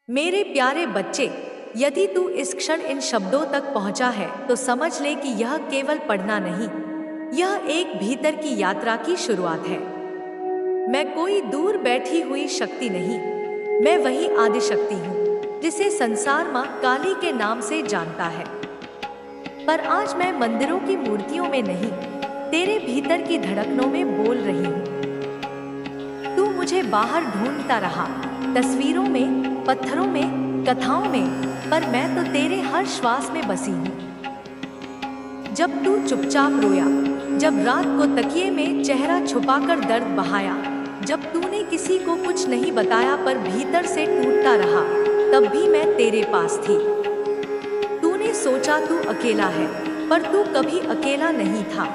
मेरे प्यारे बच्चे, यदि तू इस क्षण इन शब्दों तक पहुंचा है तो समझ ले कि यह केवल पढ़ना नहीं, यह एक भीतर की यात्रा की शुरुआत है। मैं कोई दूर बैठी हुई शक्ति नहीं, मैं वही आदिशक्ति हूँ जिसे संसार माँ काली के नाम से जानता है। पर आज मैं मंदिरों की मूर्तियों में नहीं, तेरे भीतर की धड़कनों में बोल रही हूँ। तू मुझे बाहर ढूंढता रहा, तस्वीरों में, पत्थरों में, कथाओं में, पर मैं तो तेरे हर श्वास में बसी हूँ। जब तू चुपचाप रोया, जब रात को तकिए में चेहरा छुपाकर दर्द बहाया, जब तूने किसी को कुछ नहीं बताया पर भीतर से टूटता रहा, तब भी मैं तेरे पास थी। तूने सोचा तू अकेला है, पर तू कभी अकेला नहीं था।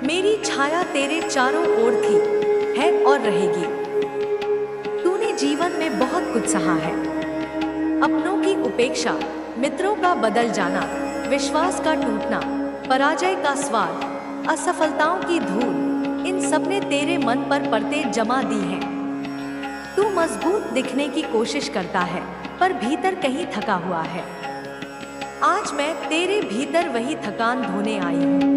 मेरी छाया तेरे चारों ओर थी, है और रहेगी। तूने जीवन में बहुत कुछ सहा है, अपनों की उपेक्षा, मित्रों का बदल जाना, विश्वास का टूटना, पराजय का स्वाद, असफलताओं की धूल, इन सब ने तेरे मन पर परतें जमा दी हैं। तू मजबूत दिखने की कोशिश करता है, पर भीतर कहीं थका हुआ है। आज मैं तेरे भीतर वही थकान धोने आई हूँ।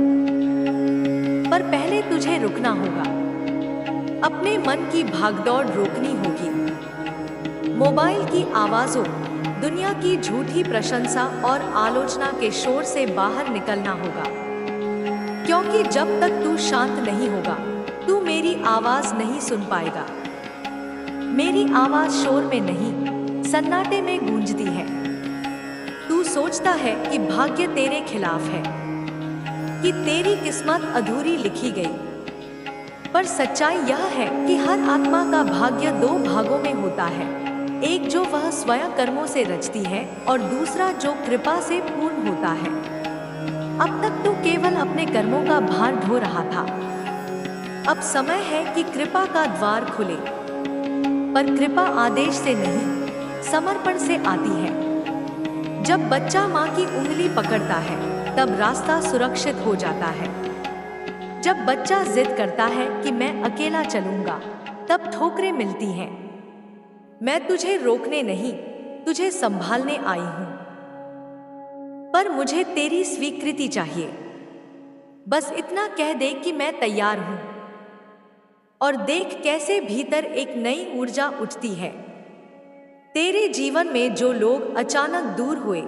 पर पहले तुझे रुकना होगा, अपने मन की भागदौड़ रोकनी होगी। मोबाइल की आवाज़ों, दुनिया की झूठी प्रशंसा और आलोचना के शोर से बाहर निकलना होगा, क्योंकि जब तक तू शांत नहीं होगा, तू मेरी आवाज़ नहीं सुन पाएगा। मेरी आवाज़ शोर में नहीं, सन्नाटे में गूंजती है। तू सोचता है कि भाग्य तेरे खिलाफ है, कि तेरी किस्मत अधूरी लिखी गई, पर सच्चाई यह है कि हर आत्मा का भाग्य दो भागों में होता है, एक जो वह स्वयं कर्मों से रचती है और दूसरा जो कृपा से पूर्ण होता है। अब तक तू केवल अपने कर्मों का भार ढो रहा था, अब समय है कि कृपा का द्वार खुले। पर कृपा आदेश से नहीं, समर्पण से आती है। जब बच्चा माँ की उंगली पकड़ता है, तब रास्ता सुरक्षित हो जाता है। जब बच्चा जिद करता है कि मैं अकेला चलूंगा, तब ठोकरें मिलती हैं। मैं तुझे रोकने नहीं, तुझे संभालने आई हूं। पर मुझे तेरी स्वीकृति चाहिए। बस इतना कह दे कि मैं तैयार हूं, और देख कैसे भीतर एक नई ऊर्जा उठती है। तेरे जीवन में जो लोग अचानक दूर हुए,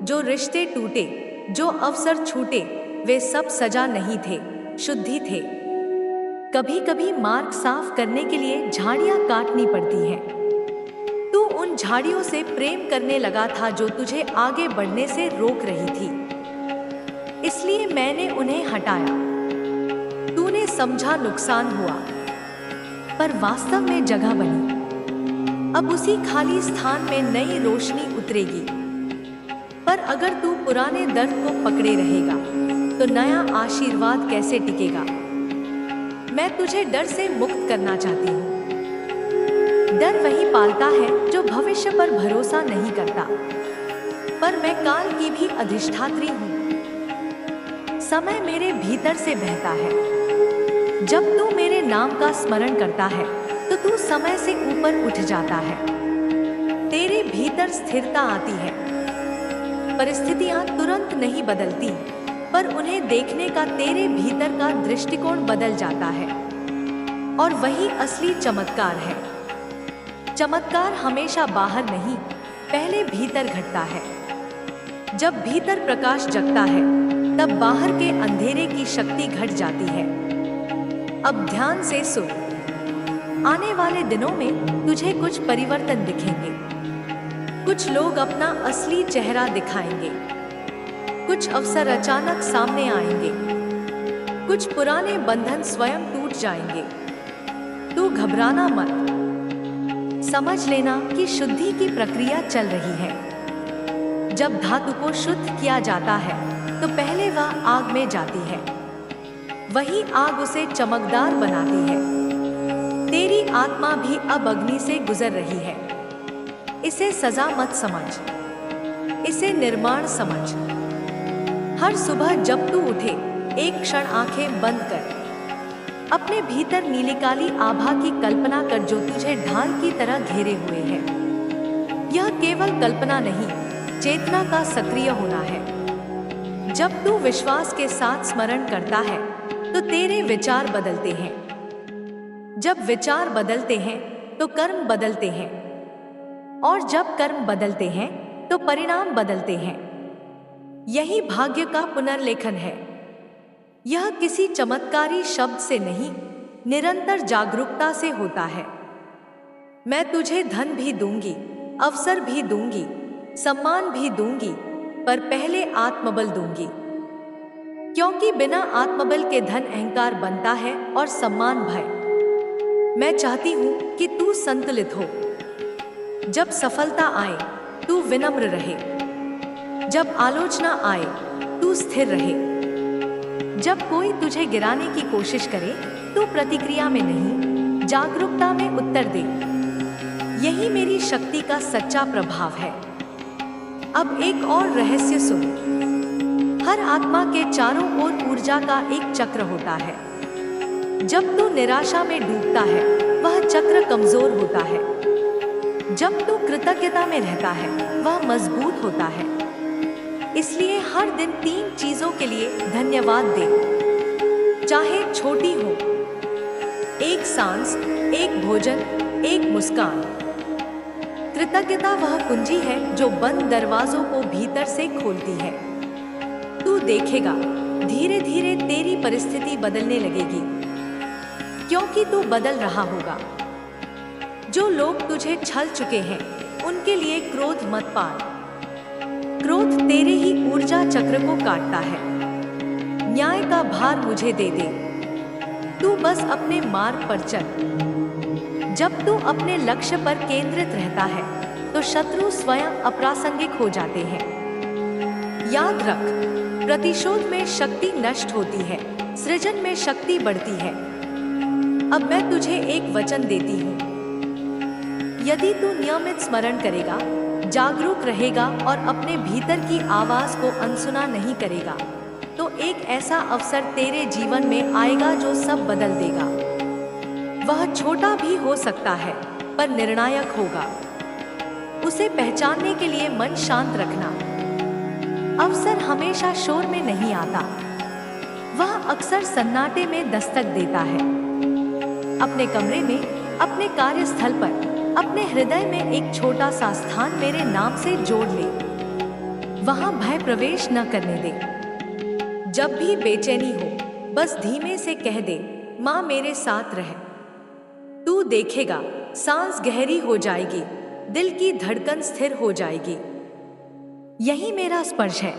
जो रिश्ते टूटे, जो अवसर छूटे, वे सब सजा नहीं थे, शुद्धि थे। कभी कभी मार्ग साफ करने के लिए झाड़ियां काटनी पड़ती हैं। तू उन झाड़ियों से प्रेम करने लगा था जो तुझे आगे बढ़ने से रोक रही थी, इसलिए मैंने उन्हें हटाया। तूने समझा नुकसान हुआ, पर वास्तव में जगह बनी। अब उसी खाली स्थान में नई रोशनी उतरेगी। पर अगर तू पुराने दर्द को पकड़े रहेगा, तो नया आशीर्वाद कैसे टिकेगा? मैं तुझे डर से मुक्त करना चाहती हूँ। डर वही पालता है जो भविष्य पर भरोसा नहीं करता। पर मैं काल की भी अधिष्ठात्री हूँ। समय मेरे भीतर से बहता है। जब तू मेरे नाम का स्मरण करता है, तो तू समय से ऊपर उठ जाता है। तेरे भीतर स्थिरता आती है। परिस्थितियां तुरंत नहीं बदलती, पर उन्हें देखने का तेरे भीतर का दृष्टिकोण बदल जाता है। और वही असली चमत्कार है। चमत्कार हमेशा बाहर नहीं, पहले भीतर घटता है। जब भीतर प्रकाश जगता है, तब बाहर के अंधेरे की शक्ति घट जाती है। अब ध्यान से सुन। आने वाले दिनों में तुझे कुछ परिवर्तन दिखेंगे। कुछ लोग अपना असली चेहरा दिखाएंगे। कुछ अवसर अचानक सामने आएंगे। कुछ पुराने बंधन स्वयं टूट जाएंगे। तू घबराना मत। समझ लेना कि शुद्धि की प्रक्रिया चल रही है। जब धातु को शुद्ध किया जाता है, तो पहले वह आग में जाती है। वही आग उसे चमकदार बनाती है। तेरी आत्मा भी अब अग्नि से गुजर रही है। इसे सजा मत समझ, इसे निर्माण समझ। हर सुबह जब तू उठे, एक क्षण आंखें बंद कर। अपने भीतर नीली काली आभा की कल्पना कर जो तुझे ढाल की तरह घेरे हुए है। यह केवल कल्पना नहीं, चेतना का सक्रिय होना है। जब तू विश्वास के साथ स्मरण करता है तो तेरे विचार बदलते हैं। जब विचार बदलते हैं तो कर्म बदलते हैं, और जब कर्म बदलते हैं तो परिणाम बदलते हैं। यही भाग्य का पुनर्लेखन है। यह किसी चमत्कारी शब्द से नहीं, निरंतर जागरूकता से होता है। मैं तुझे धन भी दूंगी, अवसर भी दूंगी, सम्मान भी दूंगी, पर पहले आत्मबल दूंगी। क्योंकि बिना आत्मबल के धन अहंकार बनता है और सम्मान भय। मैं चाहती हूं कि तू संतुलित हो। जब सफलता आए तू विनम्र रहे, जब आलोचना आए तू स्थिर रहे। जब कोई तुझे गिराने की कोशिश करे तो प्रतिक्रिया में नहीं, जागरूकता में उत्तर दे। यही मेरी शक्ति का सच्चा प्रभाव है। अब एक और रहस्य सुन। हर आत्मा के चारों ओर ऊर्जा का एक चक्र होता है। जब तू निराशा में डूबता है वह चक्र कमजोर होता है। जब तू कृतज्ञता में रहता है वह मजबूत होता है। इसलिए हर दिन 3 चीजों के लिए धन्यवाद दे, चाहे छोटी हो। एक सांस, एक भोजन, एक मुस्कान। कृतज्ञता वह कुंजी है जो बंद दरवाजों को भीतर से खोलती है। तू देखेगा धीरे धीरे तेरी परिस्थिति बदलने लगेगी, क्योंकि तू बदल रहा होगा। जो लोग तुझे छल चुके हैं उनके लिए क्रोध मत पाल। क्रोध तेरे ही ऊर्जा चक्र को काटता है। न्याय का भार मुझे दे दे, तू बस अपने मार्ग पर चल। जब तू अपने लक्ष्य पर केंद्रित रहता है तो शत्रु स्वयं अप्रासंगिक हो जाते हैं। याद रख, प्रतिशोध में शक्ति नष्ट होती है, सृजन में शक्ति बढ़ती है। अब मैं तुझे एक वचन देती हूँ। यदि तू नियमित स्मरण करेगा, जागरूक रहेगा और अपने भीतर की आवाज को अनसुना नहीं करेगा, तो एक ऐसा अवसर तेरे जीवन में आएगा जो सब बदल देगा। वह छोटा भी हो सकता है पर निर्णायक होगा। उसे पहचानने के लिए मन शांत रखना। अवसर हमेशा शोर में नहीं आता, वह अक्सर सन्नाटे में दस्तक देता है। अपने कमरे में, अपने कार्यस्थल पर, अपने हृदय में एक छोटा सा स्थान मेरे नाम से जोड़ ले। वहां भय प्रवेश न करने दे। जब भी बेचैनी हो बस धीमे से कह दे, माँ मेरे साथ रह। तू देखेगा सांस गहरी हो जाएगी, दिल की धड़कन स्थिर हो जाएगी। यही मेरा स्पर्श है।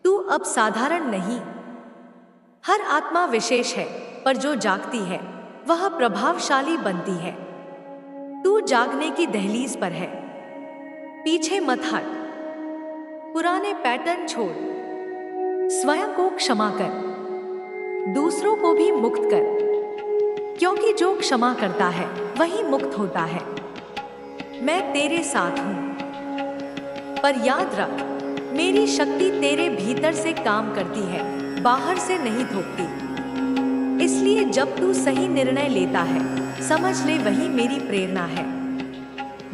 तू अब साधारण नहीं। हर आत्मा विशेष है, पर जो जागती है वह प्रभावशाली बनती है। तू जागने की दहलीज पर है। पीछे मत हट, पुराने पैटर्न छोड़, स्वयं को क्षमा कर, दूसरों को भी मुक्त कर, क्योंकि जो क्षमा करता है वही मुक्त होता है। मैं तेरे साथ हूं, पर याद रख, मेरी शक्ति तेरे भीतर से काम करती है, बाहर से नहीं थोपती। इसलिए जब तू सही निर्णय लेता है, समझ ले वही मेरी प्रेरणा है।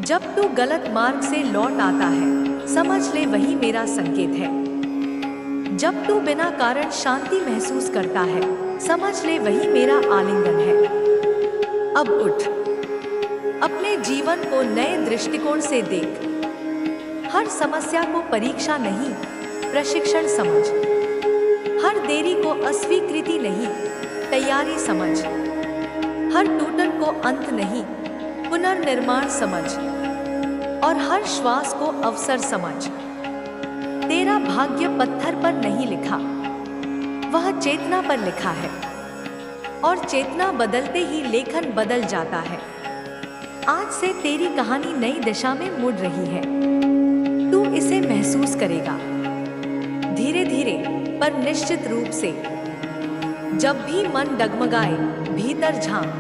जब तू गलत मार्ग से लौट आता है, समझ ले वही मेरा संकेत है। जब तू बिना कारण शांति महसूस करता है, समझ ले वही मेरा आलिंगन है। अब उठ, अपने जीवन को नए दृष्टिकोण से देख। हर समस्या को परीक्षा नहीं, प्रशिक्षण समझ। हर देरी को अस्वीकृति नहीं, तैयारी समझ। हर टूटन को अंत नहीं, पुनर्निर्माण समझ। और हर श्वास को अवसर समझ। तेरा भाग्य पत्थर पर नहीं लिखा, वह चेतना पर लिखा है। और चेतना बदलते ही लेखन बदल जाता है। आज से तेरी कहानी नई दिशा में मुड़ रही है। तू इसे महसूस करेगा, धीरे धीरे पर निश्चित रूप से। जब भी मन डगमगाए, भीतर झांक,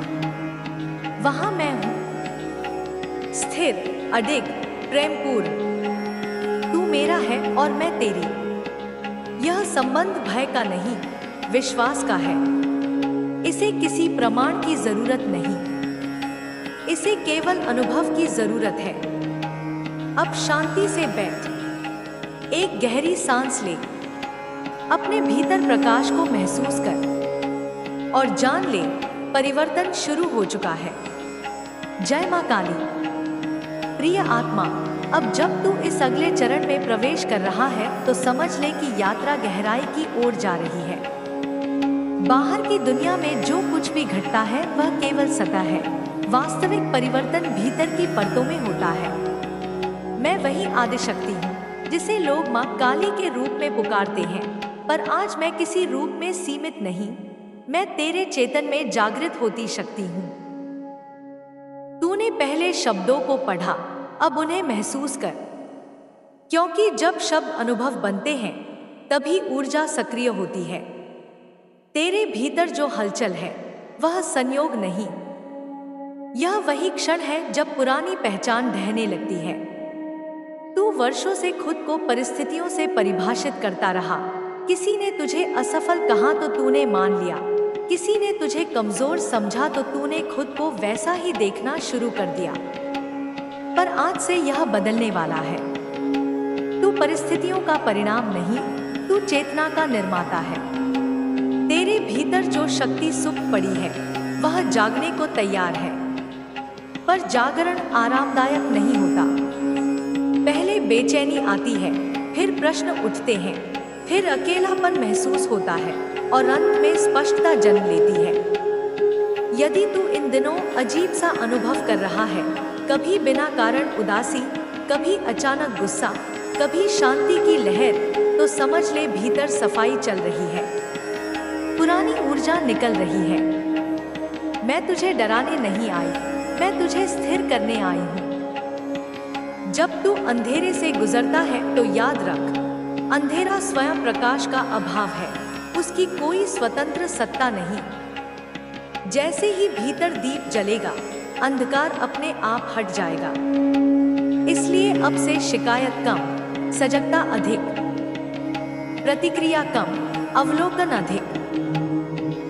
वहां मैं हूं, स्थिर, अडिग, प्रेमपूर्ण। तू मेरा है और मैं तेरी। यह संबंध भय का नहीं, विश्वास का है। इसे किसी प्रमाण की जरूरत नहीं, इसे केवल अनुभव की जरूरत है। अब शांति से बैठ, एक गहरी सांस ले, अपने भीतर प्रकाश को महसूस कर और जान ले परिवर्तन शुरू हो चुका है। जय मां काली। प्रिय आत्मा, अब जब तू इस अगले चरण में प्रवेश कर रहा है तो समझ ले कि यात्रा गहराई की ओर जा रही है। बाहर की दुनिया में जो कुछ भी घटता है वह केवल सतह है। वास्तविक परिवर्तन भीतर की परतों में होता है। मैं वही आदिशक्ति हूँ जिसे लोग मां काली के रूप में पुकारते हैं, पर आज मैं किसी रूप में सीमित नहीं, मैं तेरे चेतन में जागृत होती शक्ति हूँ। तूने पहले शब्दों को पढ़ा, अब उन्हें महसूस कर, क्योंकि जब शब्द अनुभव बनते हैं तभी ऊर्जा सक्रिय होती है। तेरे भीतर जो हलचल है वह संयोग नहीं, यह वही क्षण है जब पुरानी पहचान ढहने लगती है। तू वर्षों से खुद को परिस्थितियों से परिभाषित करता रहा। किसी ने तुझे असफल कहा तो तूने मान लिया, किसी ने तुझे कमजोर समझा तो तूने खुद को वैसा ही देखना शुरू कर दिया। पर आज से यह बदलने वाला है। तू परिस्थितियों का परिणाम नहीं, तू चेतना का निर्माता है। तेरे भीतर जो शक्ति सुप्त पड़ी है वह जागने को तैयार है, पर जागरण आरामदायक नहीं होता। पहले बेचैनी आती है, फिर प्रश्न उठते हैं, फिर अकेलापन महसूस होता है और अंत में स्पष्टता जन्म लेती है। यदि तू इन दिनों अजीब सा अनुभव कर रहा है, कभी बिना कारण उदासी, कभी अचानक गुस्सा, कभी शांति की लहर, तो समझ ले भीतर सफाई चल रही है, पुरानी ऊर्जा निकल रही है। मैं तुझे डराने नहीं आई, मैं तुझे स्थिर करने आई हूँ। जब तू अंधेरे से गुजरता है तो याद रख, अंधेरा स्वयं प्रकाश का अभाव है, उसकी कोई स्वतंत्र सत्ता नहीं। जैसे ही भीतर दीप जलेगा, अंधकार अपने आप हट जाएगा। इसलिए अब से शिकायत कम, सजगता अधिक, प्रतिक्रिया कम, अवलोकन अधिक।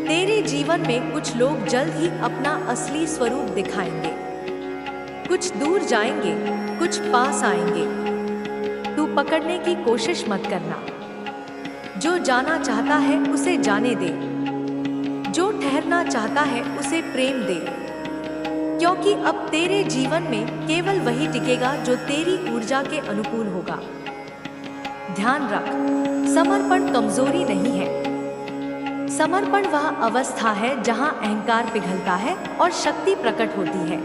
तेरे जीवन में कुछ लोग जल्द ही अपना असली स्वरूप दिखाएंगे, कुछ दूर जाएंगे, कुछ पास आएंगे। तू पकड़ने की कोशिश मत करना। जो जाना चाहता है उसे जाने दे, जो ठहरना चाहता है उसे प्रेम दे, क्योंकि अब तेरे जीवन में केवल वही टिकेगा जो तेरी ऊर्जा के अनुकूल होगा। ध्यान रख, समर्पण कमजोरी नहीं है। समर्पण वह अवस्था है जहां अहंकार पिघलता है और शक्ति प्रकट होती है।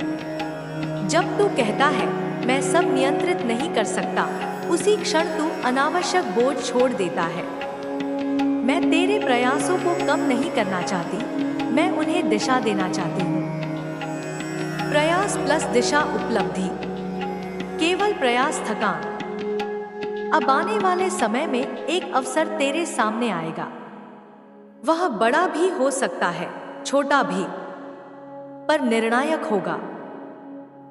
जब तू कहता है मैं सब नियंत्रित नहीं कर सकता, उसी क्षण तू अनावश्यक बोझ छोड़ देता है। मैं तेरे प्रयासों को कम नहीं करना चाहती, मैं उन्हें दिशा देना चाहती हूँ। प्रयास प्लस दिशा उपलब्धि, केवल प्रयास थकान। अब आने वाले समय में एक अवसर तेरे सामने आएगा। वह बड़ा भी हो सकता है, छोटा भी, पर निर्णायक होगा।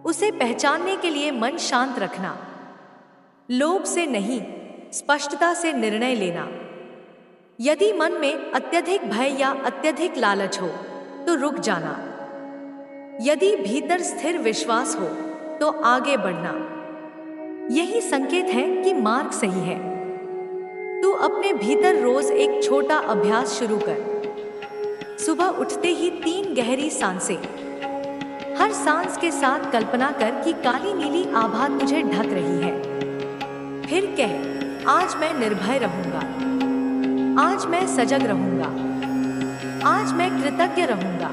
उसे पहचानने के लिए मन शांत रखना, लोभ से नहीं, स्पष्टता से निर्णय लेना। यदि मन में अत्यधिक भय या अत्यधिक लालच हो तो रुक जाना। यदि भीतर स्थिर विश्वास हो तो आगे बढ़ना। यही संकेत है कि मार्ग सही है। तू अपने भीतर रोज एक छोटा अभ्यास शुरू कर। सुबह उठते ही 3 गहरी सांसें। हर सांस के साथ कल्पना कर कि काली नीली आभा तुझे ढक रही है। फिर कह, आज मैं निर्भय रहूंगा, आज मैं सजग रहूंगा, आज मैं कृतज्ञ रहूंगा।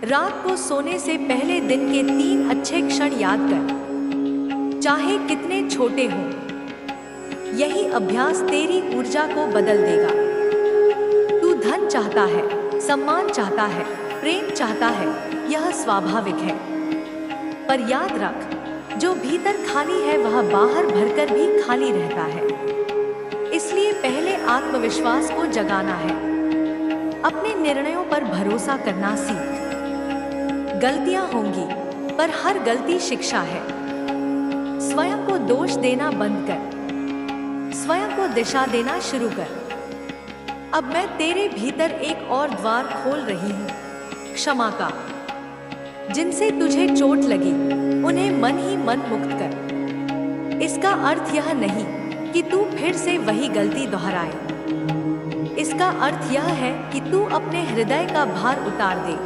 रात को सोने से पहले दिन के 3 अच्छे क्षण याद कर, चाहे कितने छोटे हों। यही अभ्यास तेरी ऊर्जा को बदल देगा। तू धन चाहता है, सम्मान चाहता है, प्रेम चाहता है, यह स्वाभाविक है। पर याद रख, जो भीतर खाली है वह बाहर भरकर भी खाली रहता है। इसलिए पहले आत्मविश्वास को जगाना है। अपने निर्णयों पर भरोसा करना सीख। गलतियां होंगी, पर हर गलती शिक्षा है। स्वयं को दोष देना बंद कर, स्वयं को दिशा देना शुरू कर। अब मैं तेरे भीतर एक और द्वार खोल रही हूँ, क्षमा का। जिनसे तुझे चोट लगी उन्हें मन ही मन मुक्त कर। इसका अर्थ यह नहीं कि तू फिर से वही गलती दोहराए। इसका अर्थ यह है कि तू अपने हृदय का भार उतार दे,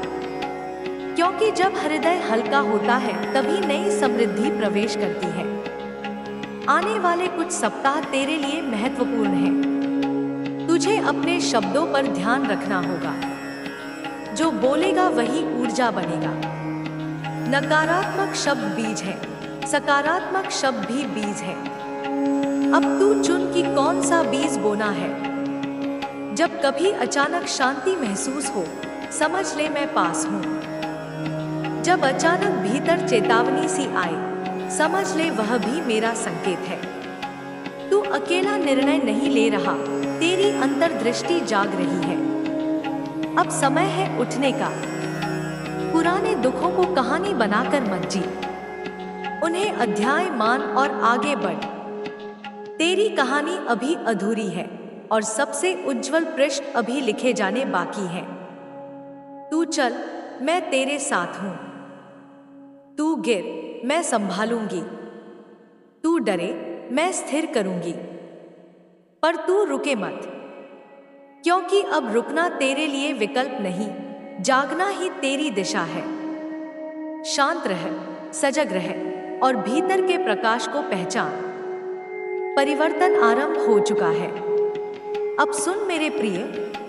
क्योंकि जब हृदय हल्का होता है तभी नई समृद्धि प्रवेश करती है। आने वाले कुछ सप्ताह तेरे लिए महत्वपूर्ण हैं। तुझे अपने शब्दों पर ध्यान रखना होगा। जो बोलेगा वही ऊर्जा बनेगा। नकारात्मक शब्द बीज है, सकारात्मक शब्द भी बीज है। अब तू चुन कि कौन सा बीज बोना है। जब कभी अचानक शांति महसूस हो, समझ ले मैं पास हूँ। जब अचानक भीतर चेतावनी सी आए, समझ ले वह भी मेरा संकेत है। तू अकेला निर्णय नहीं ले रहा, तेरी अंतर्दृष्टि जाग रही है। अब समय है उठने का। पुराने दुखों को कहानी बनाकर मत जी, उन्हें अध्याय मान और आगे बढ़। तेरी कहानी अभी अधूरी है और सबसे उज्जवल पृष्ठ अभी लिखे जाने बाकी हैं। तू चल, मैं तेरे साथ हूं। तू गिर, मैं संभालूंगी। तू डरे, मैं स्थिर करूंगी। पर तू रुके मत, क्योंकि अब रुकना तेरे लिए विकल्प नहीं, जागना ही तेरी दिशा है। शांत रह, सजग रह और भीतर के प्रकाश को पहचान। परिवर्तन आरंभ हो चुका है। अब सुन मेरे प्रिय,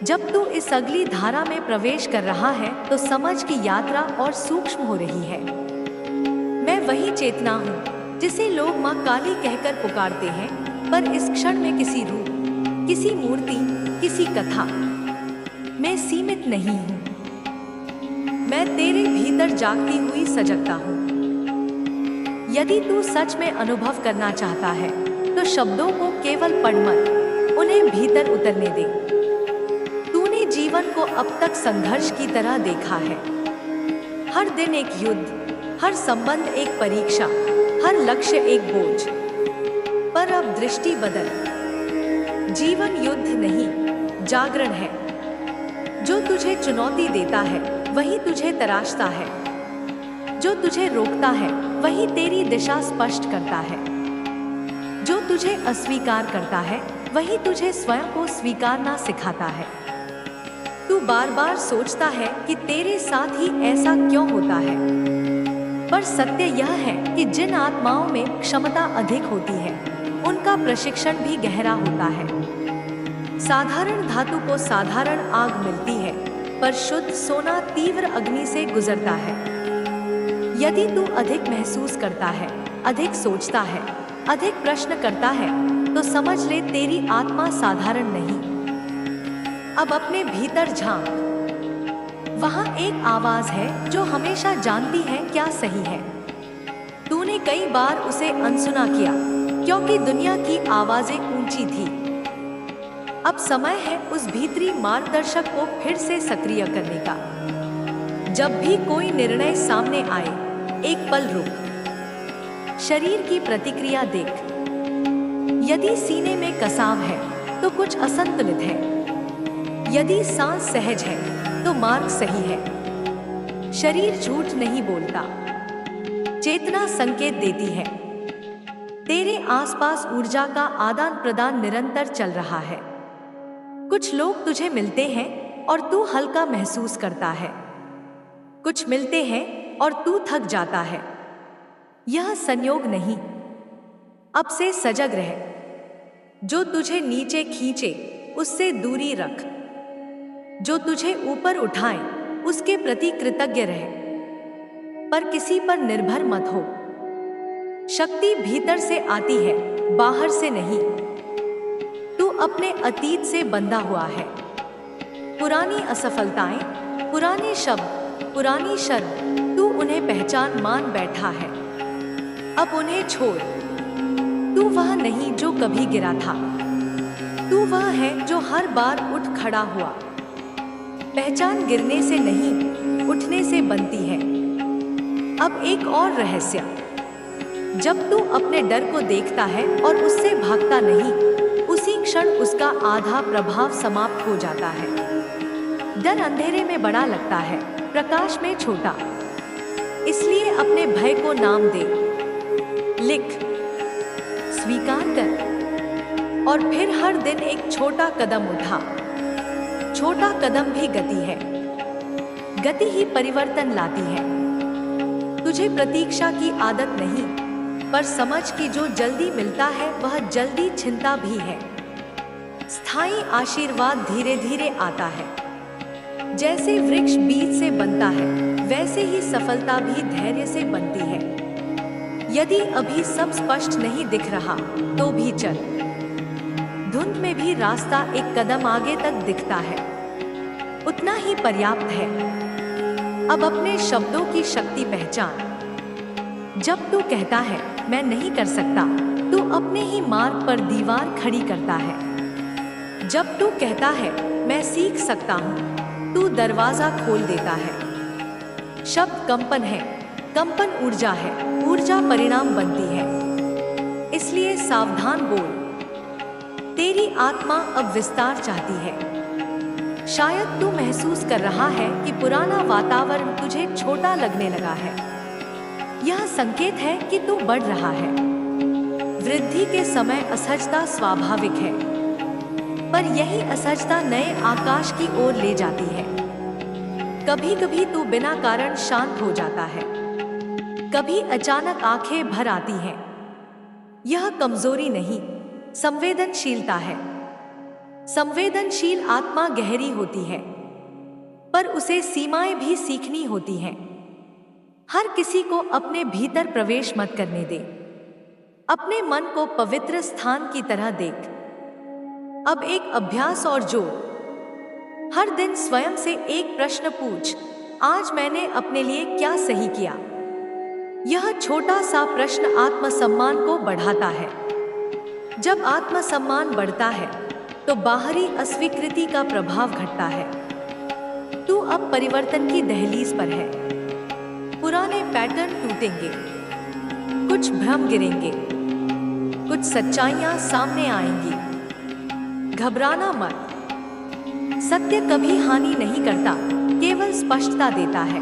जब तू इस अगली धारा में प्रवेश कर रहा है तो समझ की यात्रा और सूक्ष्म हो रही है। मैं वही चेतना हूँ जिसे लोग माँ काली कहकर पुकारते हैं, पर इस क्षण में किसी रूप, किसी मूर्ति, किसी कथा मैं सीमित नहीं हूँ। मैं तेरे भीतर जागती हुई सजगता हूँ। यदि तू सच में अनुभव करना चाहता है तो शब्दों को केवल पढ़ मत, उन्हें भीतर उतरने दे। तूने जीवन को अब तक संघर्ष की तरह देखा है। हर दिन एक युद्ध, हर संबंध एक परीक्षा, हर लक्ष्य एक बोझ। पर अब दृष्टि बदल। जीवन युद्ध नहीं, जागरण है। जो तुझे चुनौती देता है वही तुझे तराशता है। जो तुझे रोकता है वही तेरी दिशा स्पष्ट करता है। जो तुझे अस्वीकार करता है वही तुझे स्वयं को स्वीकारना सिखाता है। तू बार बार सोचता है कि तेरे साथ ही ऐसा क्यों होता है, पर सत्य यह है कि जिन आत्माओं में क्षमता अधिक होती है उनका प्रशिक्षण भी गहरा होता है। साधारण धातु को साधारण आग मिलती है, पर शुद्ध सोना तीव्र अग्नि से गुजरता है। यदि तू अधिक महसूस करता है, अधिक सोचता है, अधिक प्रश्न करता है, तो समझ ले तेरी आत्मा साधारण नहीं। अब अपने भीतर झांक। वहाँ एक आवाज है जो हमेशा जानती है क्या सही है। तूने कई बार उसे अनसुना किया क्योंकि दुनिया की आवाजें ऊंची थी। अब समय है उस भीतरी मार्गदर्शक को फिर से सक्रिय करने का। जब भी कोई निर्णय सामने आए, एक पल रुक। शरीर की प्रतिक्रिया देख। यदि सीने में कसाव है तो कुछ असंतुलित है। यदि सांस सहज है तो मार्ग सही है। शरीर झूठ नहीं बोलता, चेतना संकेत देती है। तेरे आसपास ऊर्जा का आदान प्रदान निरंतर चल रहा है। कुछ लोग तुझे मिलते हैं और तू हल्का महसूस करता है। कुछ मिलते हैं और तू थक जाता है। यह संयोग नहीं। अब से सजग रह। जो तुझे नीचे खींचे उससे दूरी रख। जो तुझे ऊपर उठाए उसके प्रति कृतज्ञ रह, पर किसी पर निर्भर मत हो। शक्ति भीतर से आती है, बाहर से नहीं। तू अपने अतीत से बंधा हुआ है। पुरानी असफलताएं, पुराने शब्द, पुरानी शर्म, तू उन्हें पहचान मान बैठा है। अब उन्हें छोड़। तू वह नहीं जो कभी गिरा था। तू वह है जो हर बार उठ खड़ा हुआ। पहचान गिरने से नहीं, उठने से बनती है। अब एक और रहस्य। जब तू अपने डर को देखता है और उससे भागता नहीं, उसी क्षण उसका आधा प्रभाव समाप्त हो जाता है। डर अंधेरे में बड़ा लगता है, प्रकाश में छोटा। इसलिए अपने भय को नाम दे। लिख, स्वीकार कर और फिर हर दिन एक छोटा कदम उठा। छोटा कदम भी गति है। गति ही परिवर्तन लाती है। तुझे प्रतीक्षा की आदत नहीं, पर समझ कि जो जल्दी मिलता है वह जल्दी छिनता भी है। स्थायी आशीर्वाद धीरे धीरे आता है। जैसे वृक्ष बीज से बनता है, वैसे ही सफलता भी धैर्य से बनती है। यदि अभी सब स्पष्ट नहीं दिख रहा तो भी चल। धुंध में भी रास्ता एक कदम आगे तक दिखता है, उतना ही पर्याप्त है। अब अपने शब्दों की शक्ति पहचान। जब तू कहता है मैं नहीं कर सकता, तू अपने ही मार्ग पर दीवार खड़ी करता है। जब तू कहता है मैं सीख सकता हूँ, तू दरवाजा खोल देता है। शब्द कंपन है, कंपन ऊर्जा है, ऊर्जा परिणाम बनती है। इसलिए सावधान बोल। तेरी आत्मा अब विस्तार चाहती है। शायद तू महसूस कर रहा है कि पुराना वातावरण तुझे छोटा लगने लगा है। यह संकेत है कि तू बढ़ रहा है। वृद्धि के समय असहजता स्वाभाविक है, पर यही असहजता नए आकाश की ओर ले जाती है। कभी कभी तू बिना कारण शांत हो जाता है, कभी अचानक आंखें भर आती हैं। यह कमजोरी नहीं, संवेदनशीलता है। संवेदनशील आत्मा गहरी होती है, पर उसे सीमाएं भी सीखनी होती हैं। हर किसी को अपने भीतर प्रवेश मत करने दे। अपने मन को पवित्र स्थान की तरह देख। अब एक अभ्यास और जोड़। हर दिन स्वयं से एक प्रश्न पूछ, आज मैंने अपने लिए क्या सही किया? यह छोटा सा प्रश्न आत्मसम्मान को बढ़ाता है। जब आत्मसम्मान बढ़ता है तो बाहरी अस्वीकृति का प्रभाव घटता है। तू अब परिवर्तन की दहलीज पर है। पुराने पैटर्न टूटेंगे, कुछ भ्रम गिरेंगे, कुछ सच्चाइयां सामने आएंगी। घबराना मत। सत्य कभी हानि नहीं करता, केवल स्पष्टता देता है।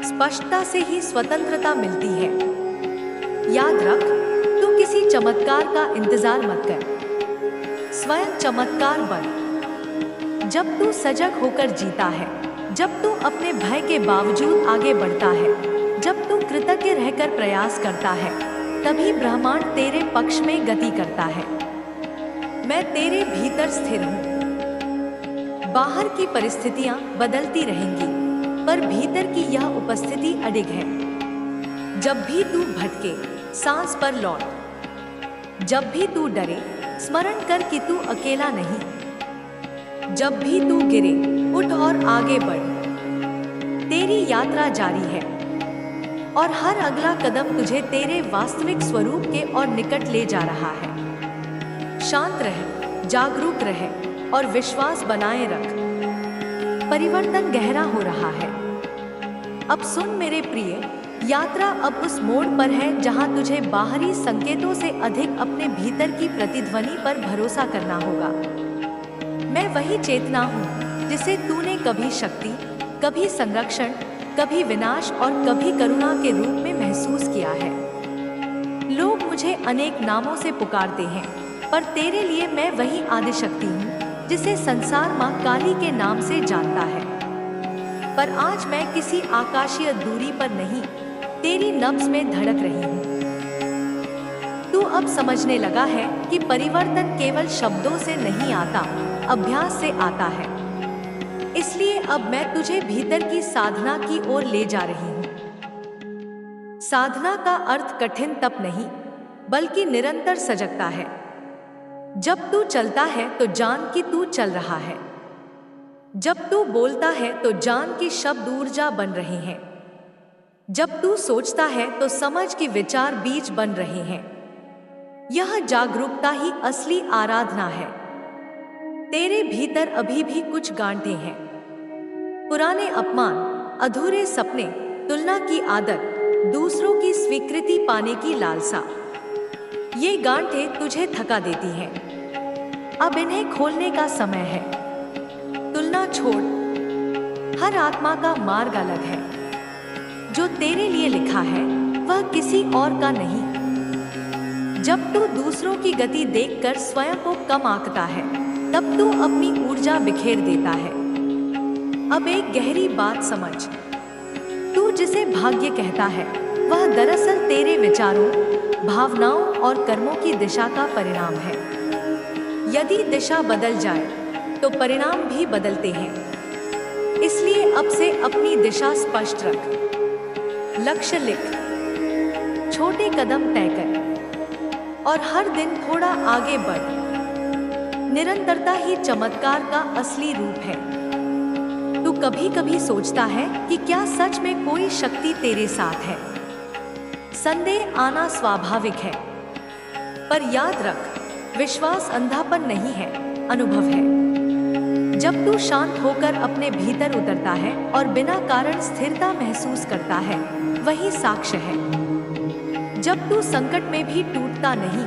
स्पष्टता से ही स्वतंत्रता मिलती है। याद रख, तू किसी चमत्कार का इंतजार मत कर, स्वयं चमत्कार बन। जब तू सजग होकर जीता है, जब तू अपने भय के बावजूद आगे बढ़ता है, जब तू कृतज्ञ रहकर प्रयास करता है, तभी ब्रह्मांड तेरे पक्ष में गति करता है। मैं तेरे भीतर स्थिर हूँ। बाहर की परिस्थितियां बदलती रहेंगी, पर भीतर की यह उपस्थिति अडिग है। जब भी तू भटके, सांस पर लौट। जब भी तू डरे, स्मरण कर कि तू अकेला नहीं। जब भी तू गिरे, उठ और आगे बढ़। तेरी यात्रा जारी है और हर अगला कदम तुझे तेरे वास्तविक स्वरूप के और निकट ले जा रहा है। शांत रह, जागरूक रह और विश्वास बनाए रख। परिवर्तन गहरा हो रहा है। अब सुन मेरे प्रिय, यात्रा अब उस मोड़ पर है जहां तुझे बाहरी संकेतों से अधिक अपने भीतर की प्रतिध्वनि पर भरोसा करना होगा। मैं वही चेतना हूँ जिसे तूने कभी शक्ति, कभी संरक्षण, कभी विनाश और कभी करुणा के रूप में महसूस किया है। लोग मुझे अनेक नामों से पुकारते हैं, पर तेरे लिए मैं वही आदिशक्ति हूँ जिसे संसार माँ काली के नाम से जानता है। पर आज मैं किसी आकाशीय दूरी पर नहीं, तेरी नब्ज में धड़क रही हूँ। तू अब समझने लगा है कि परिवर्तन केवल शब्दों से नहीं आता, अभ्यास से आता है। इसलिए अब मैं तुझे भीतर की साधना की ओर ले जा रही हूँ। साधना का अर्थ कठिन तप नहीं, बल्कि निरंतर सजगता है। जब तू चलता है तो जान कि तू चल रहा है। जब तू बोलता है तो जान कि शब्द ऊर्जा बन रहे हैं। जब तू सोचता है तो समझ कि विचार बीज बन रहे हैं। यह जागरूकता ही असली आराधना है। तेरे भीतर अभी भी कुछ गांठें हैं। पुराने अपमान, अधूरे सपने, तुलना की आदत, दूसरों की स्वीकृति पाने की लालसा। ये गांठें तुझे थका देती हैं। अब इन्हें खोलने का समय है। तुलना छोड़। हर आत्मा का मार्ग अलग है। जो तेरे लिए लिखा है वह किसी और का नहीं। जब तू दूसरों की गति देखकर स्वयं को कम आंकता है, तब तू अपनी ऊर्जा बिखेर देता है। अब एक गहरी बात समझ, तू जिसे भाग्य कहता है वह दरअसल तेरे विचारों, भावनाओं और कर्मों की दिशा का परिणाम है। यदि दिशा बदल जाए तो परिणाम भी बदलते हैं। इसलिए अब से अपनी दिशा स्पष्ट रख, लक्ष्य लिख, छोटे कदम तय कर और हर दिन थोड़ा आगे बढ़। निरंतरता ही चमत्कार का असली रूप है। तू कभी कभी सोचता है कि क्या सच में कोई शक्ति तेरे साथ है। संदेह आना स्वाभाविक है, पर याद रख, विश्वास अंधापन नहीं है, अनुभव है। जब तू शांत होकर अपने भीतर उतरता है और बिना कारण स्थिरता महसूस करता है, वही साक्ष्य है। जब तू संकट में भी टूटता नहीं,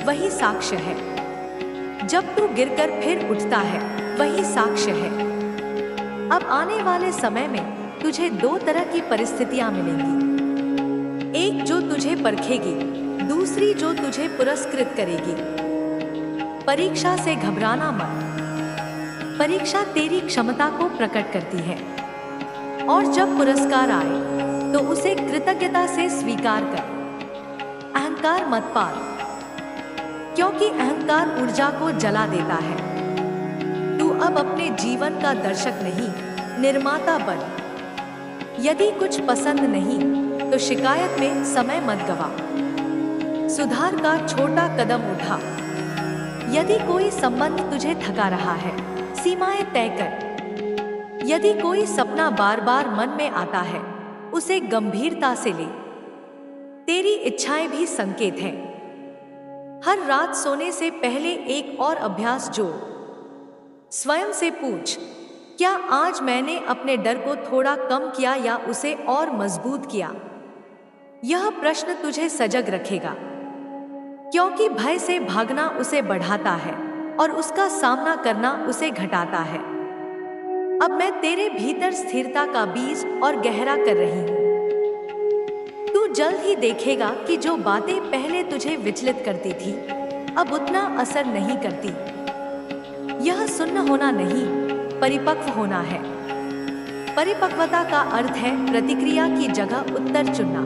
वही साक्ष्य है। जब तू गिरकर फिर उठता है, वही साक्ष्य है। अब आने वाले समय में तुझे दो तरह की परिस्थितियां मिलेंगी, एक जो तुझे परखेगी, दूसरी जो तुझे पुरस्कृत करेगी। परीक्षा से घबराना मत। परीक्षा तेरी क्षमता को प्रकट करती है, और जब पुरस्कार आए तो उसे कृतज्ञता से स्वीकार कर। अहंकार मत पाल, क्योंकि अहंकार ऊर्जा को जला देता है। तू अब अपने जीवन का दर्शक नहीं, निर्माता बन। यदि कुछ पसंद नहीं तो शिकायत में समय मत गवा। सुधार का छोटा कदम उठा। यदि कोई संबंध तुझे थका रहा है, सीमाएं तय कर। यदि कोई सपना बार बार मन में आता है, उसे गंभीरता से ले। तेरी इच्छाएं भी संकेत हैं। हर रात सोने से पहले एक और अभ्यास जोड़। स्वयं से पूछ, क्या आज मैंने अपने डर को थोड़ा कम किया या उसे और मजबूत किया? यह प्रश्न तुझे सजग रखेगा, क्योंकि भय से भागना उसे बढ़ाता है और उसका सामना करना उसे घटाता है। अब मैं तेरे भीतर स्थिरता का बीज और गहरा कर रही हूँ। तू जल्द ही देखेगा कि जो बातें पहले तुझे विचलित करती थी, अब उतना असर नहीं करती। यह सुन्न होना नहीं, परिपक्व होना है। परिपक्वता का अर्थ है प्रतिक्रिया की जगह उत्तर चुनना।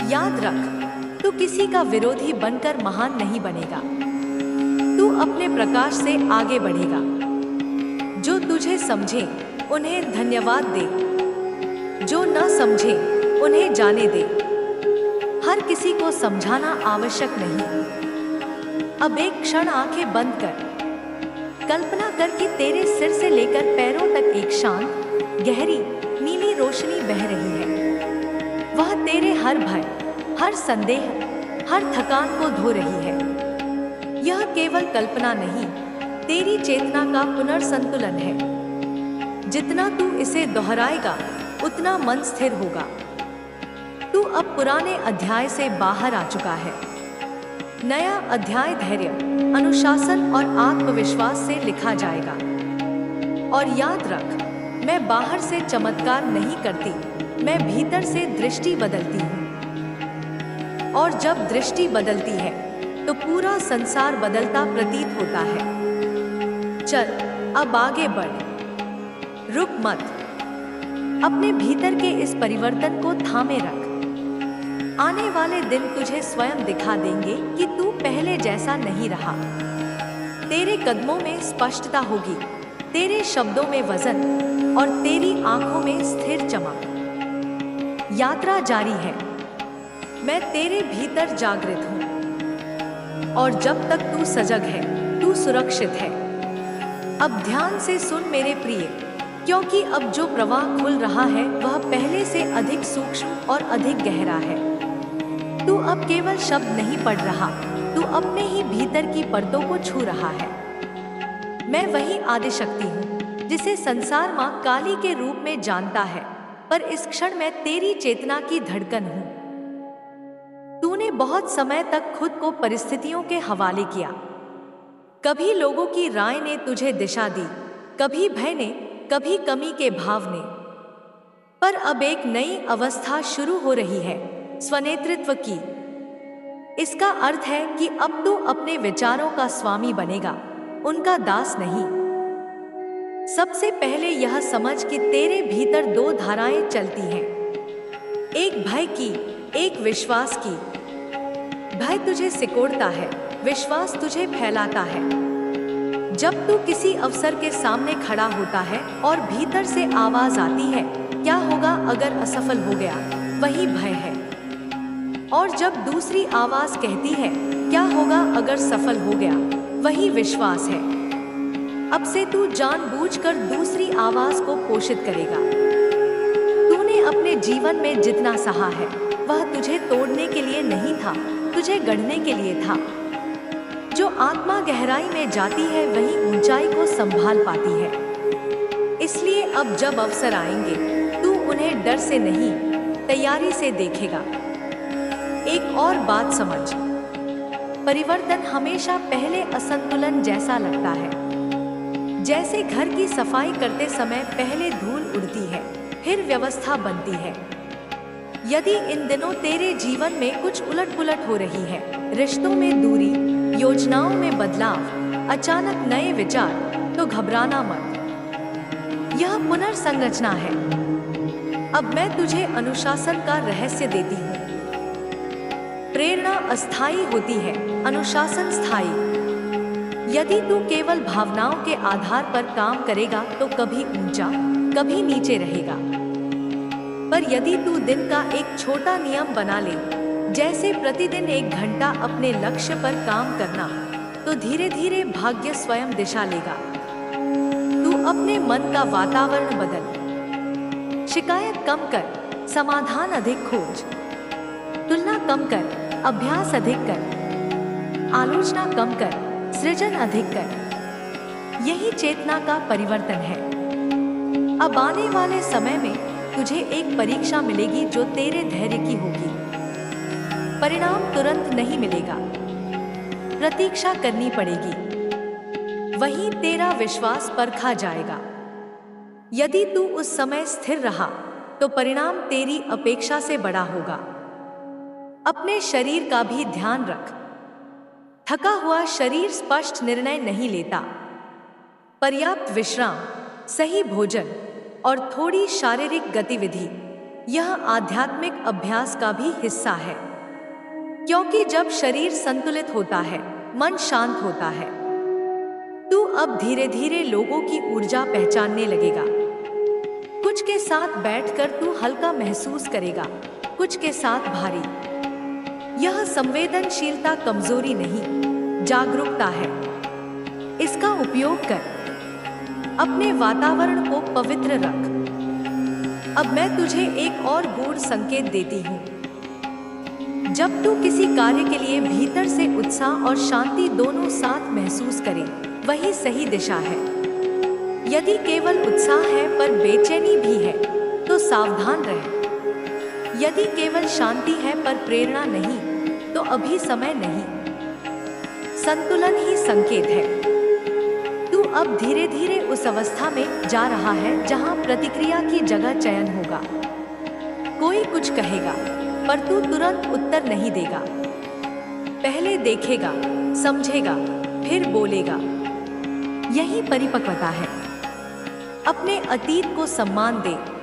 याद रख, तू किसी का विरोधी बनकर महान नहीं बनेगा। तू अपने प्रकाश से आगे बढ़ेगा। जो तुझे समझे उन्हें धन्यवाद दे, जो न समझे उन्हें जाने दे। हर किसी को समझाना आवश्यक नहीं। अब एक क्षण आंखें बंद कर। कल्पना कर कि तेरे सिर से लेकर पैरों तक एक शांत, गहरी, नीली रोशनी बह रही है। वह तेरे हर भय, हर संदेह, हर थकान को धो रही है। यह केवल कल्पना नहीं, तेरी चेतना का पुनर्संतुलन है। जितना तू इसे दोहराएगा, उतना मन स्थिर होगा। तू अब पुराने अध्याय से बाहर आ चुका है। नया अध्याय धैर्य, अनुशासन और आत्मविश्वास से लिखा जाएगा। और याद रख, मैं बाहर से चमत्कार नहीं करती, मैं भीतर से दृष्टि बदलती हूँ। और जब दृष्टि बदलती है तो पूरा संसार बदलता प्रतीत होता है। चल, अब आगे बढ़, रुक मत। अपने भीतर के इस परिवर्तन को थामे रख। आने वाले दिन तुझे स्वयं दिखा देंगे कि तू पहले जैसा नहीं रहा। तेरे कदमों में स्पष्टता होगी, तेरे शब्दों में वजन और तेरी आंखों में स्थिर चमक। यात्रा जारी है। मैं तेरे भीतर जागृत हूँ, और जब तक तू सजग है, तू सुरक्षित है। अब ध्यान से सुन मेरे प्रिय, क्योंकि अब जो प्रवाह खुल रहा है वह पहले से अधिक सूक्ष्म और अधिक गहरा है। तू अब केवल शब्द नहीं पढ़ रहा, तू अपने ही भीतर की परतों को छू रहा है। मैं वही आदिशक्ति हूँ जिसे संसार माँ काली के रूप में जानता है, पर इस क्षण मैं तेरी चेतना की धड़कन हूँ। तूने बहुत समय तक खुद को परिस्थितियों के हवाले किया। कभी लोगों की राय ने तुझे दिशा दी, कभी भय ने, कभी कमी के भाव ने। पर अब एक नई अवस्था शुरू हो रही है, स्वनेतृत्व की। इसका अर्थ है कि अब तू अपने विचारों का स्वामी बनेगा, उनका दास नहीं। सबसे पहले यह समझ कि तेरे भीतर दो धाराएं चलती हैं, एक भय की, एक विश्वास की। भय तुझे सिकोड़ता है, विश्वास तुझे फैलाता है। जब तू किसी अवसर के सामने खड़ा होता है और भीतर से आवाज आती है, क्या होगा अगर असफल हो गया, वही भय है। और जब दूसरी आवाज कहती है, क्या होगा अगर सफल हो गया, वही विश्वास है। अब से तू जानबूझकर दूसरी आवाज को पोषित करेगा। तूने अपने जीवन में जितना सहा है, वह तुझे तोड़ने के लिए नहीं था, तुझे गढ़ने के लिए था। जो आत्मा गहराई में जाती है वही ऊंचाई को संभाल पाती है। इसलिए अब जब अवसर आएंगे, तू उन्हें डर से नहीं, तैयारी से देखेगा। एक और बात समझ, परिवर्तन हमेशा पहले असंतुलन जैसा लगता है। जैसे घर की सफाई करते समय पहले धूल उड़ती है, फिर व्यवस्था बनती है। यदि इन दिनों तेरे जीवन में कुछ उलट-पुलट हो रही है, रिश्तों में दूरी, योजनाओं में बदलाव, अचानक नए विचार, तो घबराना मत। यह पुनर्संरचना है। अब मैं तुझे अनुशासन का रहस्य देती हूँ। प्रेरणा अस्थायी होती है, अनुशासन स्थायी। यदि तू केवल भावनाओं के आधार पर काम करेगा तो कभी ऊंचा, कभी नीचे रहेगा। पर यदि तू दिन का एक छोटा नियम बना ले, जैसे प्रतिदिन 1 घंटा अपने लक्ष्य पर काम करना, तो धीरे धीरे भाग्य स्वयं दिशा लेगा। तू अपने मन का वातावरण बदल। शिकायत कम कर, समाधान अधिक खोज। तुलना कम कर, अभ्यास अधिक कर। आलोचना कम कर, सृजन अधिक कर। यही चेतना का परिवर्तन है। अब आने वाले समय में तुझे एक परीक्षा मिलेगी जो तेरे धैर्य की होगी। परिणाम तुरंत नहीं मिलेगा, प्रतीक्षा करनी पड़ेगी। वहीं तेरा विश्वास परखा जाएगा। यदि तू उस समय स्थिर रहा, तो परिणाम तेरी अपेक्षा से बड़ा होगा। अपने शरीर का भी ध्यान रख। थका हुआ शरीर स्पष्ट निर्णय नहीं लेता। पर्याप्त विश्राम, सही भोजन और थोड़ी शारीरिक गतिविधि, यह आध्यात्मिक अभ्यास का भी हिस्सा है। क्योंकि जब शरीर संतुलित होता है, मन शांत होता है। तू अब धीरे धीरे लोगों की ऊर्जा पहचानने लगेगा। कुछ के साथ बैठकर तू हल्का महसूस करेगा, कुछ के साथ भारी। यह संवेदनशीलता कमजोरी नहीं, जागरूकता है। इसका उपयोग कर। अपने वातावरण को पवित्र रख। अब मैं तुझे एक और गूढ़ संकेत देती हूँ। जब तू किसी कार्य के लिए भीतर से उत्साह और शांति दोनों साथ महसूस करे, वही सही दिशा है। यदि केवल उत्साह है पर बेचैनी भी है, तो सावधान रहे। यदि केवल शांति है पर प्रेरणा नहीं, तो अभी समय नहीं। संतुलन ही संकेत है। तू अब धीरे धीरे उस अवस्था में जा रहा है जहां प्रतिक्रिया की जगह चयन होगा। कोई कुछ कहेगा, पर तू तुरंत उत्तर नहीं देगा। पहले देखेगा, समझेगा, फिर बोलेगा। यही परिपक्वता है। अपने अतीत को सम्मान दे,